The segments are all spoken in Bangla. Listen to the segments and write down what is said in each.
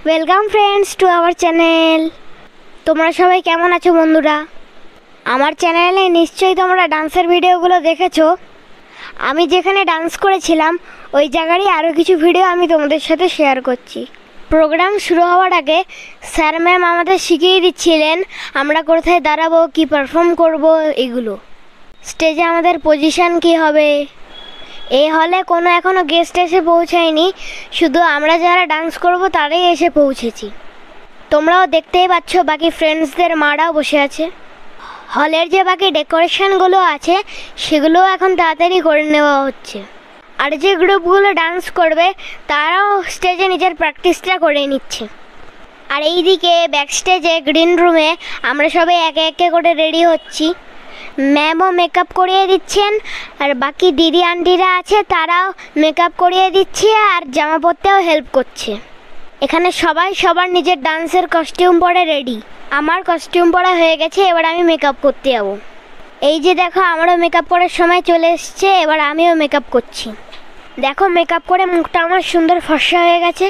Welcome friends to our channel. তোমরা সবাই কেমন আছো বন্ধুরা? আমার চ্যানেলে নিশ্চয়ই তোমরা ডান্সের ভিডিওগুলো দেখেছো। আমি যেখানে ডান্স করেছিলাম ওই জায়গারই আরও কিছু ভিডিও আমি তোমাদের সাথে শেয়ার করছি। প্রোগ্রাম শুরু হওয়ার আগে স্যার ম্যাম আমাদের শিখিয়ে দিচ্ছিলেন আমরা কোথায় দাঁড়াবো, কী পারফর্ম করব, এগুলো স্টেজে আমাদের পজিশান কী হবে। এই হলে কোনো এখনও গেস্ট এসে পৌঁছায়নি, শুধু আমরা যারা ডান্স করব তারাই এসে পৌঁছেছি। তোমরাও দেখতেই পাচ্ছ বাকি ফ্রেন্ডসদের মারাও বসে আছে। হলের যে বাকি ডেকোরেশনগুলো আছে সেগুলোও এখন তাড়াতাড়ি করে নেওয়া হচ্ছে। আর যে গ্রুপগুলো ডান্স করবে তারাও স্টেজে নিজের প্র্যাকটিসটা করে নিচ্ছে। আর এই দিকে ব্যাক স্টেজে গ্রিন রুমে আমরা সবাই একে একে করে রেডি হচ্ছি। ম্যামও মেকআপ করিয়ে দিচ্ছেন, আর বাকি দিদি আন্টিরা আছে তারাও মেকআপ করিয়ে দিচ্ছে আর জামা পরতেও হেল্প করছে। এখানে সবাই সবার নিজের ডান্সের কস্টিউম পরে রেডি। আমার কস্টিউম পরা হয়ে গেছে, এবার আমি মেকআপ করতে যাবো। এই যে দেখো আমারও মেকআপ করার সময় চলে এসছে, এবার আমিও মেকআপ করছি। দেখো মেকআপ করে মুখটা আমার সুন্দর ফর্সা হয়ে গেছে।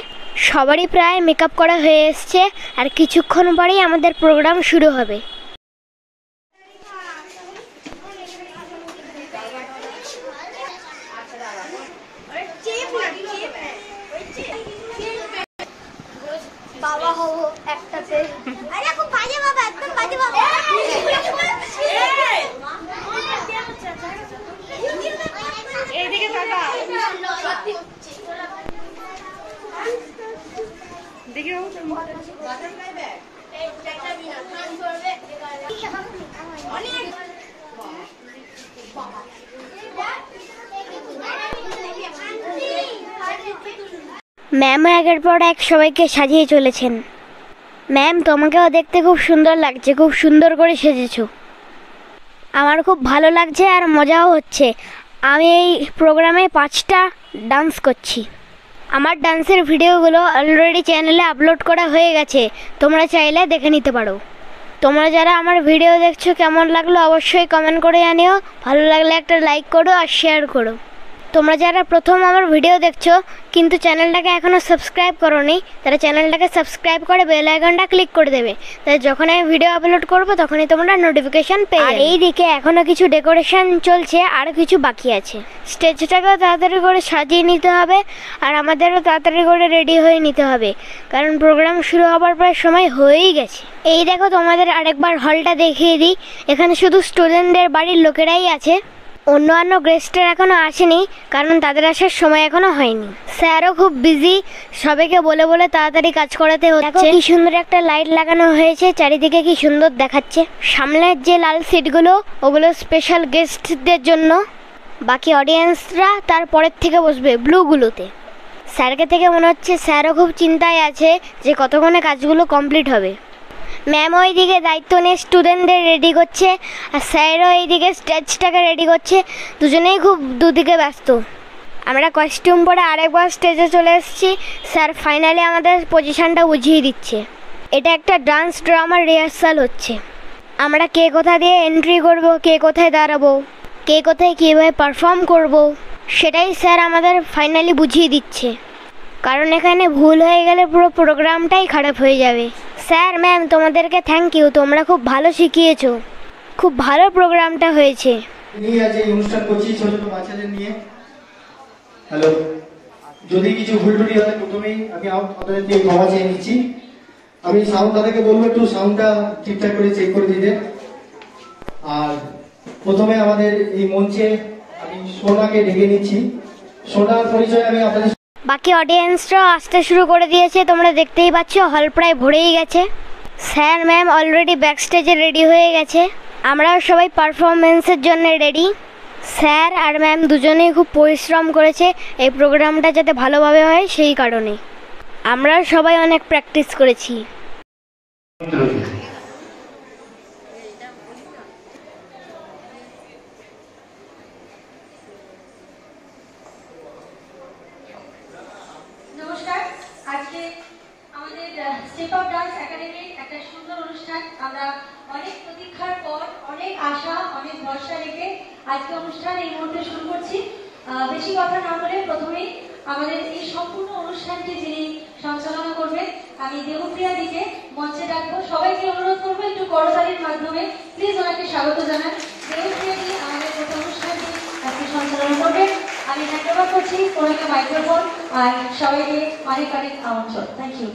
সবারই প্রায় মেকআপ করা হয়ে এসছে, আর কিছুক্ষণ পরেই আমাদের প্রোগ্রাম শুরু হবে। বাবা হবো একটাতে। আরে খুব বাজে বাবা, একদম বাজে বাবা। এইদিকে তাকা। দেখি ও বাজার খাইবে। এই একটা বিনা খান করবে। অনেক ম্যাম একের পর এক সবাইকে সাজিয়ে চলেছেন। ম্যাম তোমাকেও দেখতে খুব সুন্দর লাগছে, খুব সুন্দর করে সেজেছো। আমার খুব ভালো লাগছে আর মজাও হচ্ছে। আমি এই প্রোগ্রামে 5টা ডান্স করছি। আমার ডান্সের ভিডিওগুলো অলরেডি চ্যানেলে আপলোড করা হয়ে গেছে, তোমরা চাইলে দেখে নিতে পারো। তোমরা যারা আমার ভিডিও দেখছো কেমন লাগলো অবশ্যই কমেন্ট করে জানিও। ভালো লাগলে একটা লাইক করো আর শেয়ার করো। তোমরা যারা প্রথম আমার ভিডিও দেখছো কিন্তু চ্যানেলটাকে এখনও সাবস্ক্রাইব করোনি, তারা চ্যানেলটাকে সাবস্ক্রাইব করে বেল আইকনটা ক্লিক করে দেবে, তাই যখন আমি ভিডিও আপলোড করব তখনই তোমরা নোটিফিকেশান পেয়ে যাবে। আর এই দিকে এখনও কিছু ডেকোরেশন চলছে, আরও কিছু বাকি আছে। স্টেজটাকেও তাড়াতাড়ি করে সাজিয়ে নিতে হবে, আর আমাদেরও তাড়াতাড়ি করে রেডি হয়ে নিতে হবে, কারণ প্রোগ্রাম শুরু হবার প্রায় সময় হয়েই গেছে। এই দেখো তোমাদের আরেকবার হলটা দেখিয়ে দিই। এখানে শুধু স্টুডেন্টদের বাড়ির লোকেরাই আছে, অন্য গেস্টরা এখনও আসেনি, কারণ তাদের আসার সময় এখনও হয়নি। স্যারও খুব বিজি, সবাইকে বলে বলে তাড়াতাড়ি কাজ করাতে হচ্ছে। কি সুন্দর একটা লাইট লাগানো হয়েছে, চারিদিকে কি সুন্দর দেখাচ্ছে। সামনের যে লাল সিটগুলো ওগুলো স্পেশাল গেস্টদের জন্য, বাকি অডিয়েন্সরা তার পরের থেকে বসবে ব্লুগুলোতে। স্যারকে থেকে মনে হচ্ছে স্যারও খুব চিন্তায় আছে যে কতক্ষণে কাজগুলো কমপ্লিট হবে। ম্যাম ওইদিকে দায়িত্ব নিয়ে স্টুডেন্টদের রেডি করছে, আর স্যারও এইদিকে স্টেজটাকে রেডি করছে। দুজনেই খুব দুদিকে ব্যস্ত। আমরা কস্টিউম পরে আরেকবার স্টেজে চলে এসেছি। স্যার ফাইনালি আমাদের পজিশানটা বুঝিয়ে দিচ্ছে। এটা একটা ডান্স ড্রামার রিহার্সাল হচ্ছে। আমরা কে কোথা দিয়ে এন্ট্রি করব, কে কোথায় দাঁড়াবো, কে কোথায় কীভাবে পারফর্ম করব, সেটাই স্যার আমাদের ফাইনালি বুঝিয়ে দিচ্ছে। কারণ এখানে ভুল হয়ে গেলে পুরো প্রোগ্রামটাই খারাপ হয়ে যাবে। স্যার ম্যাম তোমাদেরকে থ্যাংক ইউ, তোমরা খুব ভালো শিখিয়েছো, খুব ভালো প্রোগ্রামটা হয়েছে। আজ এই অনুষ্ঠান করছি ছোট ছোট বাচ্চাদের নিয়ে। হ্যালো, যদি কিছু ভুল টুটি হয় প্রথমেই আমি আপনাদের দিয়ে ক্ষমা চেয়ে নিচ্ছি। আমি সাউন্ড দাদাকে বলবো একটু সাউন্ডটা ঠিকঠাক করে চেক করে দিতে। আর প্রথমে আমাদের এই মঞ্চে আমি সোনাকে ডেকে নিচ্ছি। সোনার পরিচয় আমি আপনাদের। বাকি অডিয়েন্সরাও আসতে শুরু করে দিয়েছে, তোমরা দেখতেই পাচ্ছ হল প্রায় ভরেই গেছে। স্যার ম্যাম অলরেডি ব্যাক স্টেজে রেডি হয়ে গেছে। আমরাও সবাই পারফরমেন্সের জন্য রেডি। স্যার আর ম্যাম দুজনেই খুব পরিশ্রম করেছে এই প্রোগ্রামটা যাতে ভালোভাবে হয়, সেই কারণে আমরাও সবাই অনেক প্র্যাকটিস করেছি। নমস্কার, আজকে আমাদের স্টেপ আপ ডান্স একাডেমির একটা সুন্দর অনুষ্ঠান। আমরা অনেক প্রতীক্ষার পর, অনেক আশা, অনেক ভরসা রেখে আজকে অনুষ্ঠান এই মুহূর্তে শুরু করছি। বেশি কথা না বলে প্রথমেই আমাদের এই সম্পূর্ণ অনুষ্ঠানটি যিনি সঞ্চালনা করবেন আমি দেবপ্রিয়া দিকে মঞ্চে ডাকবো। সবাইকে অনুরোধ করবো একটু করতালির মাধ্যমে প্লিজ ওনাকে স্বাগত জানান। দেবপ্রিয়া দি আমাদের প্রথম অনুষ্ঠানটি আজকে সঞ্চালনা করবেন। আমি হ্যান্ড ওভার করছি ওনাকে মাইক্রোফোন, আর সবাইকে অনেক অনেক আমন্ত্রণ। Thank you.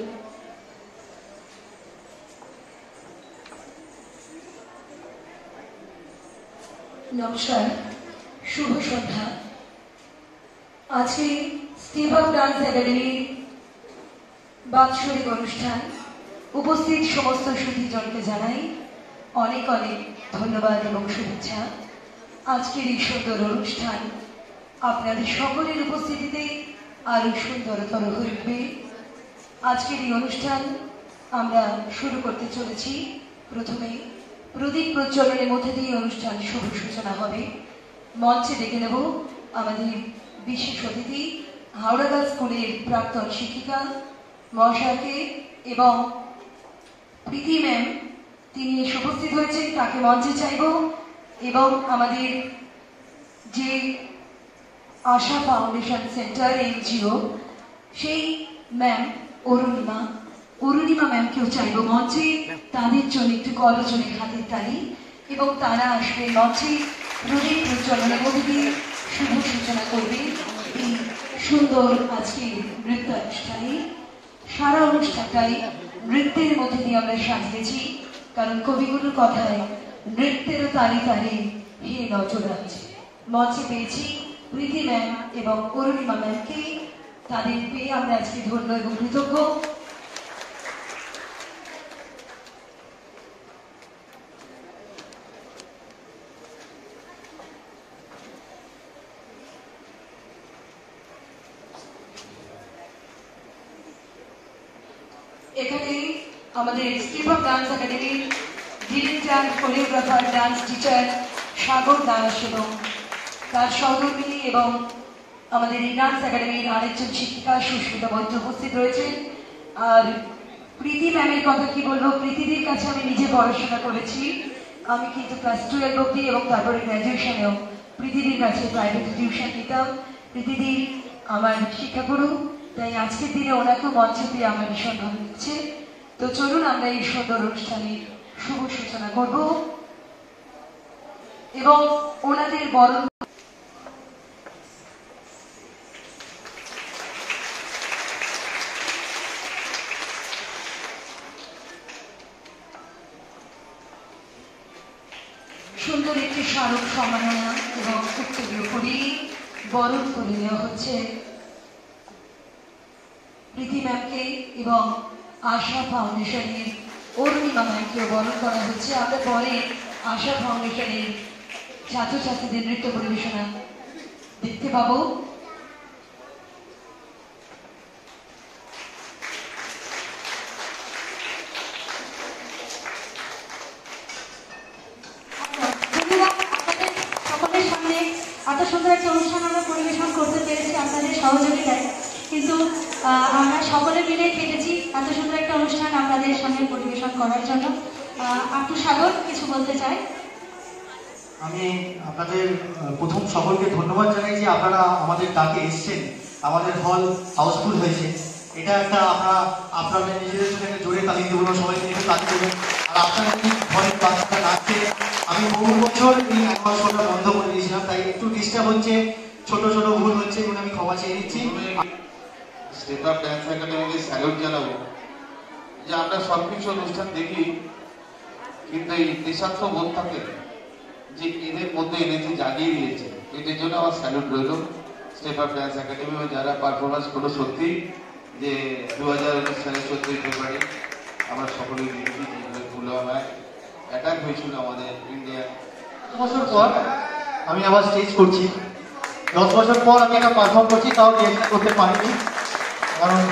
নমস্কার, শুভ সন্ধ্যা। আজকে স্টেপ আপ ডান্স একাডেমির বাৎসরিক অনুষ্ঠান। উপস্থিত সমস্ত সুধীজনকে জানাই অনেক অনেক ধন্যবাদ এবং শুভেচ্ছা। আজকের এই সুন্দর অনুষ্ঠান আপনাদের সকলের উপস্থিতিতে আরো সুন্দরতর হয়ে উঠবে। আজকের এই অনুষ্ঠান আমরা শুরু করতে চলেছি। প্রথমে প্রদীপ প্রজ্বলনের মধ্যে দিয়ে অনুষ্ঠান শুভ সূচনা হবে। মঞ্চে ডেকে নেব আমাদের বিশেষ অতিথি হাওড়া স্কুলের প্রাক্তন শিক্ষিকা মহাশয়কে এবং প্রীতি ম্যাম, তিনি এসে উপস্থিত হয়েছেন, তাকে মঞ্চে চাইব। এবং আমাদের যে আশা ফাউন্ডেশন সেন্টার এনজিও, সেই ম্যাম অরুণিমা ম্যামকেও চাইব মঞ্চে। তাদের জন্য একটু করজোড়ে হাতের তালি, এবং তারা আসবে মঞ্চে প্রদীপ প্রজ্বলনের মধ্যে দিয়ে শুভ সূচনা করবে এই সুন্দর আজকের নৃত্যানুষ্ঠানে। সারা অনুষ্ঠানটাই নৃত্যের মধ্যে দিয়ে আমরা সাজিয়েছি, কারণ কবিগুরুর কথায় নৃত্যের তালে তালে হে নজরাজ। মঞ্চে পেয়েছি প্রীতি ম্যাম এবং অরুণিমা ম্যামকে। তাদের পেয়ে আমরা আজকে ধন্য এবং কৃতজ্ঞ। এখানে আমাদের স্টেপ আপ ডান্স একাডেমির director, choreographer, dance teacher Sagar Das এবং তার সহকর্মী, এবং আমাদের এই ডান্স একাডেমির আরেকজন শিক্ষিকা সুস্মিতা বৈদ্য উপস্থিত রয়েছেন। আর প্রীতি ম্যামের কথা কি বলবো, প্রীতিদির কাছে আমি নিজে পড়াশোনা করেছি। আমি কিন্তু ক্লাস 12 অব্দি এবং তারপরে গ্র্যাজুয়েশনেও প্রীতিদির কাছে প্রাইভেট টিউশন নিতাম। প্রীতিদি আমার শিক্ষাগুরু, তাই আজকের দিনে ওনাকেও মঞ্চে পেয়ে আমার ভীষণ ভালো লাগছে। তো চলুন আমরা এই সুন্দর অনুষ্ঠানের শুভ সূচনা করব এবং ওনাদের বরণ সুন্দর একটি স্মারক সম্মাননা এবং উত্তরীয় করি বরণ করে নেওয়া হচ্ছে প্রীতি ম্যামকে, এবং আশা ফাউন্ডেশনের অরুণিমা ম্যামকেও বরণ করা হচ্ছে। আমরা পরে আশা ফাউন্ডেশনের ছাত্রছাত্রীদের নৃত্য পরিবেশনা দেখতে পাবো। সকলের সামনে এত সুন্দর একটা অনুষ্ঠান আমরা পরিবেশন করতে পেরেছি আপনাদের সহযোগিতায়, কিন্তু আমরা সকলে মিলে কেটেছি এত সুন্দর একটা অনুষ্ঠান আপনাদের সামনে পরিবেশন করার জন্য। আপু সাগর কিছু বলতে চাই। আমি আপনাদের প্রথম সকলকে ধন্যবাদ জানাই যে আপনারা আমাদের ডাকে এসেছেন। আমাদের হল হাউসফুল হয়েছে, এটা একটা আপনাদের নিজেদের সাথে একটা জোরে তালি দেবো, সবাইকে একটু তালি দেবেন। আর আপনারা যদি ঘরের বাচ্চাটা ডাকছে, আমি বহু বছর এই অ্যানিমেশনটা বন্ধ করে দিয়েছিলাম, তাই একটু ডিস্টার্ব হচ্ছে, ছোট ছোট ভুল হচ্ছে, এবং আমি ক্ষমা চেয়ে নিচ্ছি। স্টেপ আপ ডান্স একাডেমিকে স্যালুট জানাবো যে আমরা সবকিছু অনুষ্ঠান দেখি, কিন্তু এই দেশাত্ম বোধ থাকে যে এদের মধ্যে এনেছে, জাগিয়ে দিয়েছে। এটার জন্য আমার স্যালুট রইল স্টেপ আপ ডান্স একাডেমি যারা পারফরমেন্স করলো। সত্যি যে 2019 সালের 14 ফেব্রুয়ারি আমরা সকলেই দেখেছি যেভাবে পুলওয়ামায় অ্যাটাক হয়েছিল আমাদের ইন্ডিয়া। 10 বছর পর আমি আবার স্টেজ করছি। 10 বছর পর আমি একটা পারফর্ম করছি, তাও রিয়েক্ট করতে পারিনি, কারণ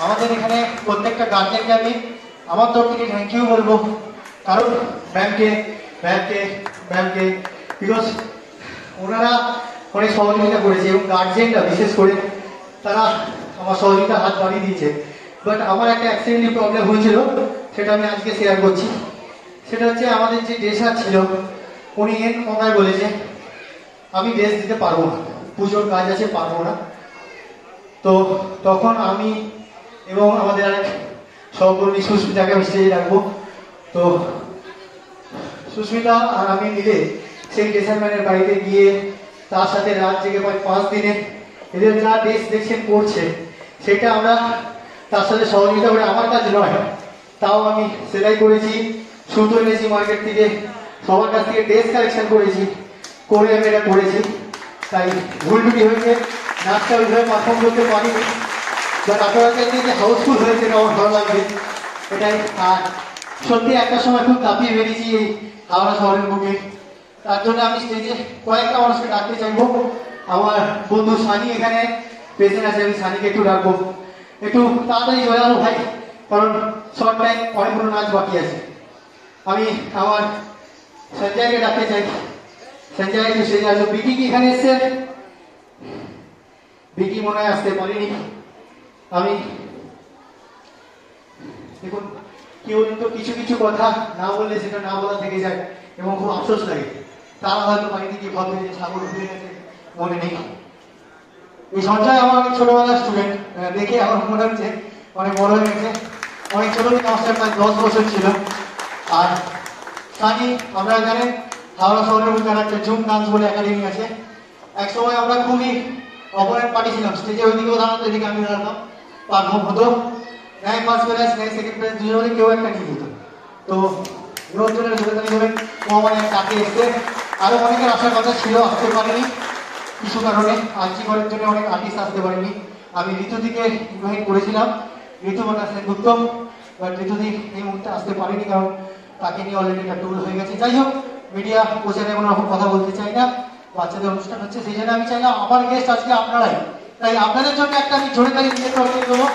আমাদের এখানে প্রত্যেকটা গার্জেনকে আমি আমার তরফ থেকে থ্যাংক ইউ বলবো, কারণ ম্যামকে বিকজ ওনারা অনেক সহযোগিতা করেছে, এবং গার্জেনরা বিশেষ করে তারা আমার সহযোগিতা হাত বাড়িয়ে দিয়েছে। বাট আমার একটা অ্যাক্সিডেন্টালি প্রবলেম হয়েছিল, সেটা আমি আজকে শেয়ার করছি। সেটা হচ্ছে আমাদের যে ড্রেসার ছিল, উনি এন কথায় বলেছে আমি ড্রেস দিতে পারবো না, পুজোর কাজ আছে, পারবো না। তো তখন আমি এবং আমাদের আরেক সহকর্মী সুস্মিতাকে আমি স্টেজে রাখবো। তো সুস্মিতা আর আমি মিলে সেই ড্রেসারম্যানের বাড়িতে গিয়ে তার সাথে রাত জেগে 5 দিনে এদের যা ড্রেস দেখছেন করছে, সেটা আমরা তার সাথে সহযোগিতা করে, আমার কাজ নয়, তাও আমি সেলাই করেছি, সুতো এনেছি মার্কেট থেকে, সবার কাছ থেকে ড্রেস কালেকশন করেছি, করে আমি এটা করেছি। তাই ভুল টুটি হয়েছে, নাচটা ওইভাবে পারফর্ম করতে পারিনি, বাট আপনারা চাইছেন যে হাউসফুল হয়েছে, এটা আমার ভালো লাগবে এটাই। আর সত্যি একটা সময় খুব কাঁপিয়ে বেরিয়েছি এই হাওড়া শহরের বুকে, তার জন্য আমি স্টেজে কয়েকটা মানুষকে ডাকতে চাইবো। আমার বন্ধু সানি এখানে প্রেজেন্ট আছে, আমি সানিকে একটু ডাকবো, একটু তাড়াতাড়ি চলে যাবো ভাই, কারণ শর্ট টাইম অনেকগুলো নাচ বাকি আছে। আমি আমার সঞ্জয়কে ডাকতে চাই, সঞ্জয় একটু স্টেজে আসবো। বিকি কি এখানে এসছে? বিকি মনে হয় আসতে পারিনি। আমি দেখুন কি বলুন তো, কিছু কিছু কথা না বললে সেটা না বলা থেকে যায় এবং খুব আফসোস লাগে। তারা হয়তো বাড়িতে গিয়ে ভাববে যে সাগর উঠে গেছে, মনে নেই। এই সঞ্জয় আমার অনেক ছোটবেলার স্টুডেন্ট, দেখে আমার মনে হচ্ছে অনেক বড় হয়ে গেছে, অনেক ছোট থেকে আমার সাথে প্রায় 10 বছর ছিল। আর সানি আপনারা জানেন হাওড়া শহরের মধ্যে একটা জুম ডান্স বলে একাডেমি আছে। এক সময় আমরা খুবই অপোনেন্ট পার্টি ছিলাম, স্টেজে ওইদিকেও দাঁড়াতো, এদিকে আমি দাঁড়াতাম, পারফর্ম হতো, ন্যায় ফার্স্ট প্রাইজ ন্যায় সেকেন্ড প্রাইজ দুজনে কেউ একটা নিয়ে যেত। তো রোজনের জোরেদারি ধরেন ও আমার কাকে এসছে, আরো অনেকের আসার কথা ছিল, আসতে পারেনি কিছু কারণে, আর্জি করার জন্য অনেক আর্টিস্ট আসতে পারেনি। আমি ঋতুদিকে ইনভাইট করেছিলাম, ঋতুমানা সেনগুপ্ত, বাট ঋতুদি এই মুহূর্তে আসতে পারেনি, কারণ তাকে নিয়ে অলরেডি একটা টুর হয়ে গেছে। যাই হোক, মিডিয়া প্রচারে কোনো রকম কথা বলতে চাই না, বাচ্চাদের অনুষ্ঠান হচ্ছে, সেই জন্য আমি চাইলাম আমার গেস্ট আজকে আপনারাই, তাই আপনাদের জন্য একটা আমি জোরে তালি দিয়ে দেবো।